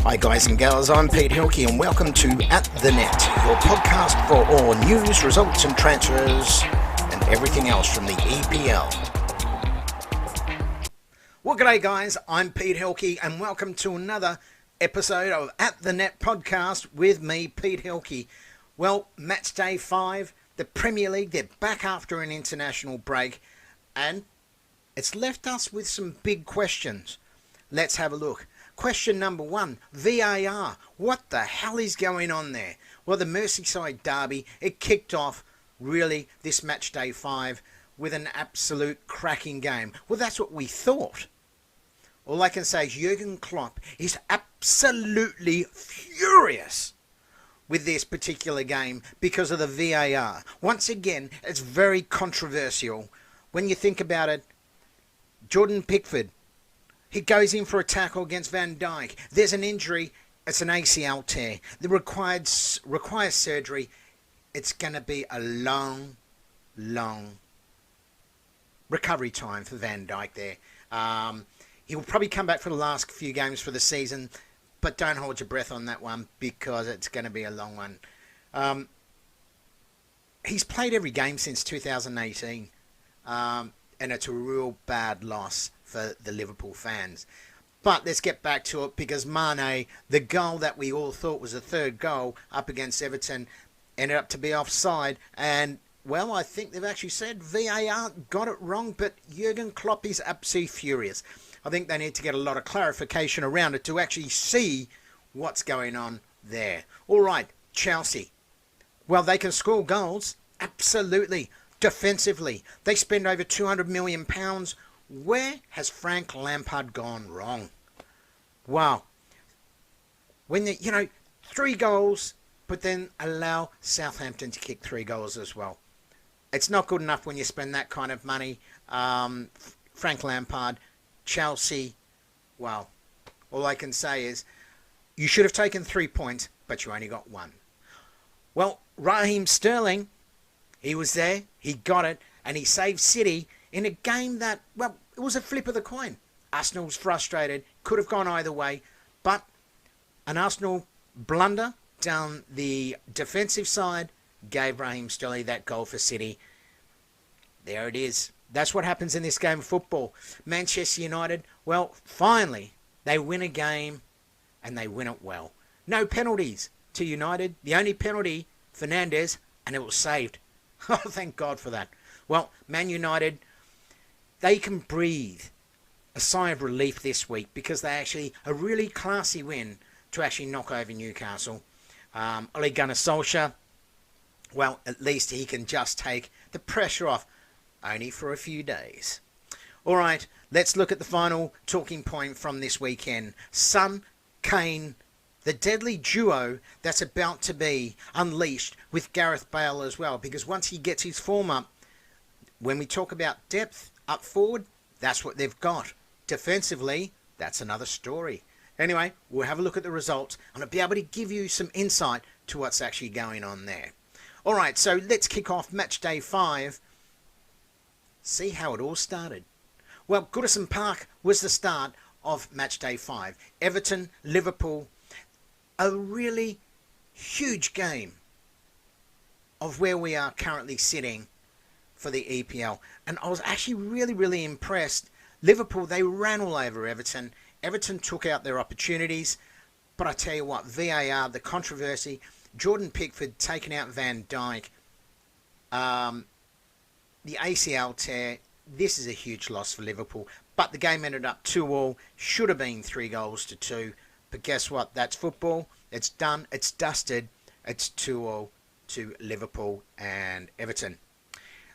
Hi guys and gals, I'm Pete Hilke and welcome to At The Net, your podcast for all news, results and transfers and everything else from the EPL. Well, g'day guys, I'm Pete Hilke and welcome to another episode of At The Net podcast with me, Pete Hilke. Well, Matchday 5, the Premier League, they're back after an international break and it's left us with some big questions. Let's have a look. Question number 1, VAR. What the hell is going on there? Well, the Merseyside derby, it kicked off really this match day 5 with an absolute cracking game. Well, that's what we thought. All I can say is Jurgen Klopp is absolutely furious with this particular game because of the VAR. Once again, it's very controversial. When you think about it, Jordan Pickford, he goes in for a tackle against Van Dijk. There's an injury. It's an ACL tear. It requires surgery. It's going to be a long recovery time for Van Dijk there. He will probably come back for the last few games for the season, but don't hold your breath on that one because it's going to be a long one. He's played every game since 2018, and it's a real bad loss for the Liverpool fans. But let's get back to it because Mane, the goal that we all thought was a third goal up against Everton, ended up to be offside. And, well, I think they've actually said VAR got it wrong, but Jurgen Klopp is absolutely furious. I think they need to get a lot of clarification around it to actually see what's going on there. All right, Chelsea. Well, they can score goals, absolutely. Defensively, they spend over £200 million. Where has Frank Lampard gone wrong? Wow. When 3 goals, but then allow Southampton to kick 3 goals as well. It's not good enough when you spend that kind of money. Frank Lampard, Chelsea, well, all I can say is you should have taken 3 points, but you only got 1. Well, Raheem Sterling, he was there, he got it, and he saved City in a game that, well, it was a flip of the coin. Arsenal was frustrated, could have gone either way, but an Arsenal blunder down the defensive side gave Raheem Sterling that goal for City. There it is. That's what happens in this game of football. Manchester United, well, finally, they win a game, and they win it well. No penalties to United. The only penalty, Fernandes, and it was saved. Oh, thank God for that. Well, Man United, they can breathe a sigh of relief this week because they actually a really classy win to actually knock over Newcastle. Ole Gunnar Solskjaer, well, at least he can just take the pressure off, only for a few days. All right, let's look at the final talking point from this weekend. Son, Kane, the deadly duo that's about to be unleashed with Gareth Bale as well, because once he gets his form up, when we talk about depth up forward, that's what they've got. Defensively, that's another story. Anyway, we'll have a look at the results and I'll be able to give you some insight to what's actually going on there. All right, so let's kick off match day 5. See how it all started. Well, Goodison Park was the start of match day 5. Everton, Liverpool, a really huge game of where we are currently sitting for the EPL. And I was actually really impressed. Liverpool, they ran all over Everton. Everton took out their opportunities. But I tell you what, VAR, the controversy, Jordan Pickford taking out Van Dijk, the ACL tear, this is a huge loss for Liverpool. But the game ended up 2-2, should have been 3-2. But guess what? That's football. It's done. It's dusted. It's 2-2 to Liverpool and Everton.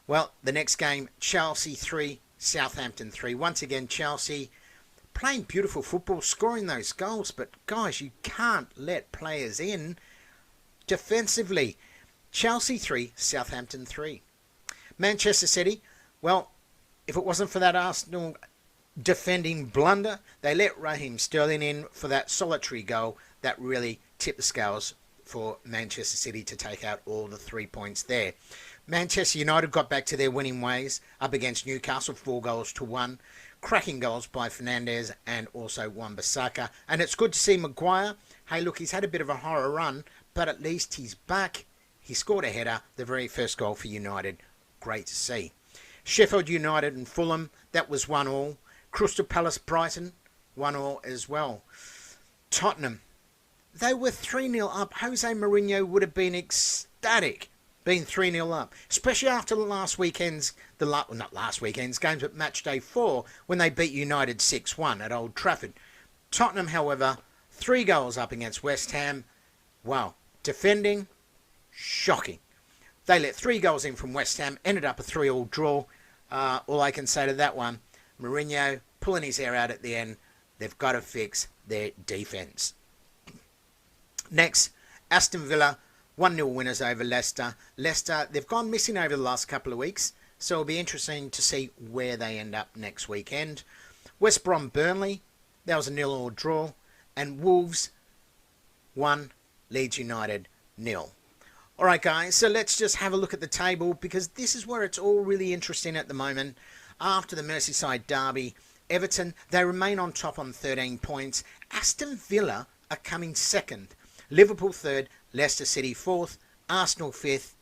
Well, the next game, Chelsea 3, Southampton 3. Once again, Chelsea playing beautiful football, scoring those goals. But, guys, you can't let players in defensively. Chelsea 3, Southampton 3. Manchester City, well, if it wasn't for that Arsenal defending blunder, they let Raheem Sterling in for that solitary goal that really tipped the scales for Manchester City to take out all the 3 points there. Manchester United got back to their winning ways up against Newcastle, 4-1. cracking goals by Fernandez and also Wan-Bissaka. And it's good to see Maguire. Hey, look, he's had a bit of a horror run, but at least he's back. He scored a header, the very first goal for United. Great to see. Sheffield United and Fulham, that was 1-1. Crystal Palace Brighton, 1-1 as well. Tottenham, they were 3-0 up. Jose Mourinho would have been ecstatic being 3-0 up, especially after last weekend's, not last weekend's games, but Matchday 4 when they beat United 6-1 at Old Trafford. Tottenham, however, 3 goals up against West Ham. Wow, defending, shocking. They let 3 goals in from West Ham, ended up a 3-3 draw. All I can say to that one, Mourinho pulling his hair out at the end. They've got to fix their defence. Next, Aston Villa, 1-0 winners over Leicester. Leicester, they've gone missing over the last couple of weeks, so it'll be interesting to see where they end up next weekend. West Brom Burnley, that was a 0-0 draw. And Wolves, 1, Leeds United, 0. Alright guys, so let's just have a look at the table, because this is where it's all really interesting at the moment. After the Merseyside derby, Everton, they remain on top on 13 points. Aston Villa are coming second. Liverpool third, Leicester City fourth, Arsenal fifth,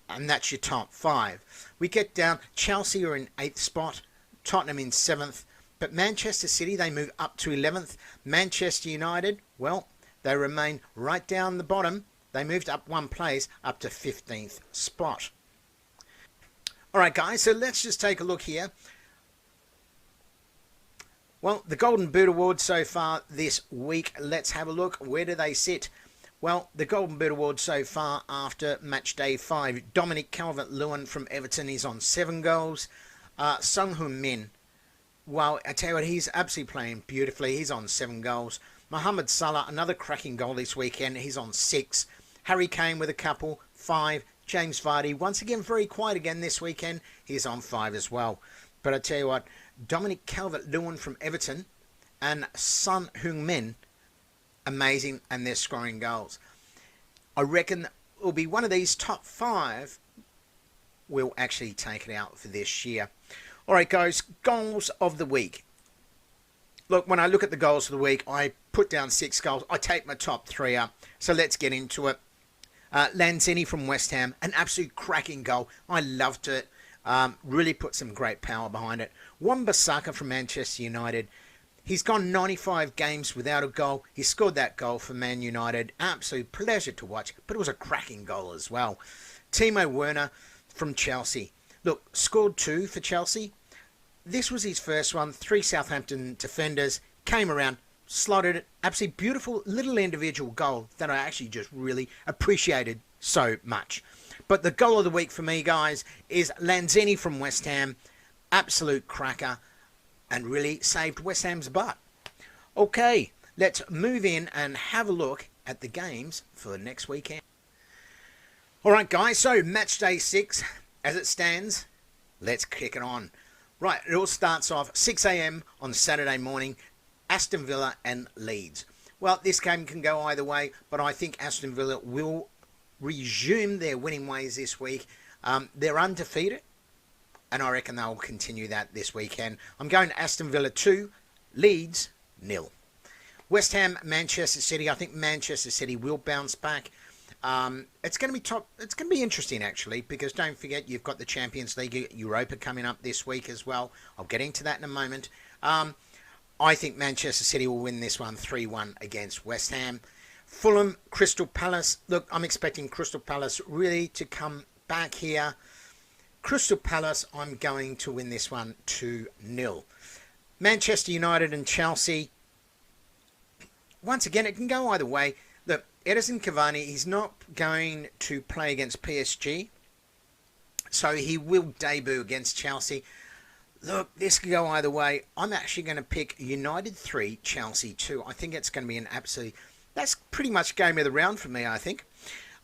and that's your top 5. We get down, Chelsea are in 8th spot, Tottenham in 7th, but Manchester City, they move up to 11th. Manchester United, well, they remain right down the bottom. They moved up 1 place, up to 15th spot. Alright guys, so let's just take a look here. Well, the Golden Boot Award so far this week, let's have a look. Where do they sit? Well, the Golden Boot Award so far after match day 5. Dominic Calvert-Lewin from Everton is on 7 goals. Son Heung-min, well, I tell you what, he's absolutely playing beautifully. He's on 7 goals. Mohamed Salah, another cracking goal this weekend. He's on 6. Harry Kane with a couple, 5. James Vardy, once again, very quiet again this weekend. He's on 5 as well. But I tell you what, Dominic Calvert-Lewin from Everton and Son Heung-min, amazing, and they're scoring goals. I reckon it will be one of these top 5 will actually take it out for this year. All right, guys, goals of the week. Look, when I look at the goals of the week, I put down 6 goals. I take my top 3 up. So let's get into it. Lanzini from West Ham, an absolute cracking goal. I loved it. Really put some great power behind it. Wan-Bissaka from Manchester United. He's gone 95 games without a goal. He scored that goal for Man United. Absolute pleasure to watch, but it was a cracking goal as well. Timo Werner from Chelsea. Look, scored 2 for Chelsea. This was his first one. 3 Southampton defenders came around, slotted it. Absolutely beautiful little individual goal that I actually just really appreciated so much. But the goal of the week for me, guys, is Lanzini from West Ham. Absolute cracker and really saved West Ham's butt. Okay, let's move in and have a look at the games for next weekend. All right, guys, so match day 6, as it stands, let's kick it on. Right, it all starts off 6 a.m. on Saturday morning, Aston Villa and Leeds. Well, this game can go either way, but I think Aston Villa will resume their winning ways this week. They're undefeated, and I reckon they'll continue that this weekend. I'm going to Aston Villa 2, Leeds 0. West Ham, Manchester City. I think Manchester City will bounce back. It's going to be top. It's going to be interesting actually, because don't forget you've got the Champions League Europa coming up this week as well. I'll get into that in a moment. I think Manchester City will win this one 3-1 against West Ham. Fulham, Crystal Palace. Look, I'm expecting Crystal Palace really to come back here. Crystal Palace, I'm going to win this one 2-0. Manchester United and Chelsea. Once again, it can go either way. Look, Edinson Cavani, he's not going to play against PSG, so he will debut against Chelsea. Look, this could go either way. I'm actually going to pick United 3, Chelsea 2. I think it's going to be an absolute... That's pretty much game of the round for me, I think.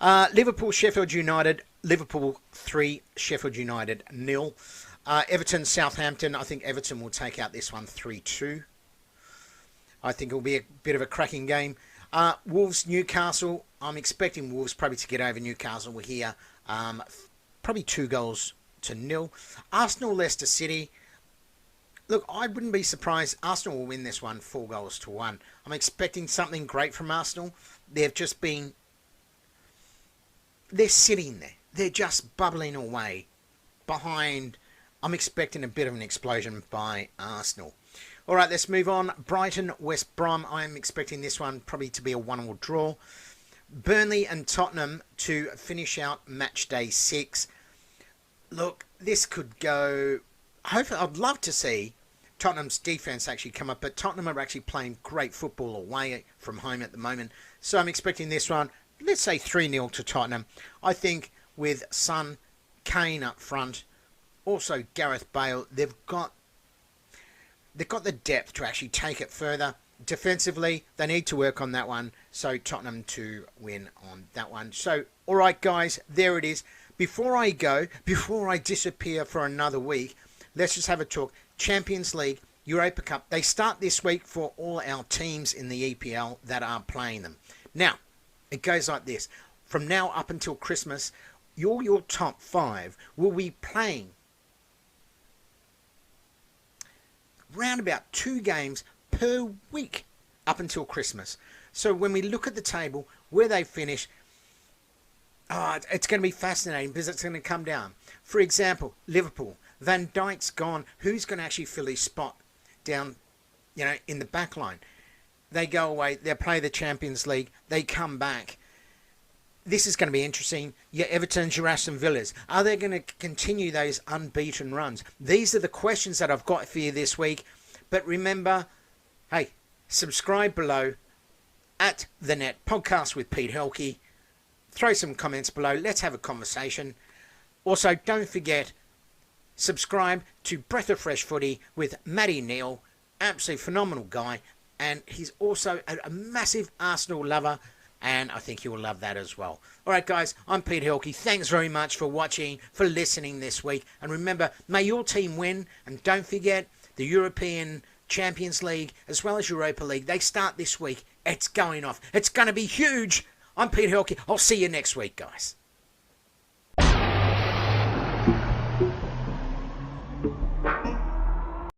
Liverpool, Sheffield United. Liverpool 3, Sheffield United 0. Everton, Southampton. I think Everton will take out this one 3-2. I think it will be a bit of a cracking game. Wolves, Newcastle. I'm expecting Wolves probably to get over Newcastle here. Probably 2-0. Arsenal, Leicester City. Look, I wouldn't be surprised. Arsenal will win this one 4-1. I'm expecting something great from Arsenal. They've just been. They're sitting there. They're just bubbling away behind. I'm expecting a bit of an explosion by Arsenal. All right, let's move on. Brighton, West Brom. I'm expecting this one probably to be a 1-1 draw. Burnley and Tottenham to finish out match day 6. Look, this could go. Hopefully, I'd love to see Tottenham's defence actually come up, but Tottenham are actually playing great football away from home at the moment. So I'm expecting this one, let's say 3-0 to Tottenham. I think with Son, Kane up front, also Gareth Bale, they've got the depth to actually take it further. Defensively, they need to work on that one. So Tottenham to win on that one. So, all right, guys, there it is. Before I go, before I disappear for another week, let's just have a talk. Champions League, Europa Cup, they start this week for all our teams in the EPL that are playing them. Now, it goes like this. From now up until Christmas, your top 5 will be playing round about 2 games per week up until Christmas. So when we look at the table, where they finish, it's going to be fascinating because it's going to come down. For example, Liverpool, Van Dijk's gone. Who's going to actually fill his spot down, in the back line? They go away, they play the Champions League, they come back. This is going to be interesting. Your Everton's, your Aston Villas. Are they going to continue those unbeaten runs? These are the questions that I've got for you this week. But remember, hey, subscribe below at The Net Podcast with Pete Helke. Throw some comments below. Let's have a conversation. Also, don't forget, subscribe to Breath of Fresh Footy with Matty Neal. Absolutely phenomenal guy. And he's also a massive Arsenal lover. And I think you'll love that as well. All right, guys, I'm Pete Helke. Thanks very much for watching, for listening this week. And remember, may your team win. And don't forget, the European Champions League, as well as Europa League, they start this week. It's going off. It's going to be huge. I'm Pete Helke. I'll see you next week, guys.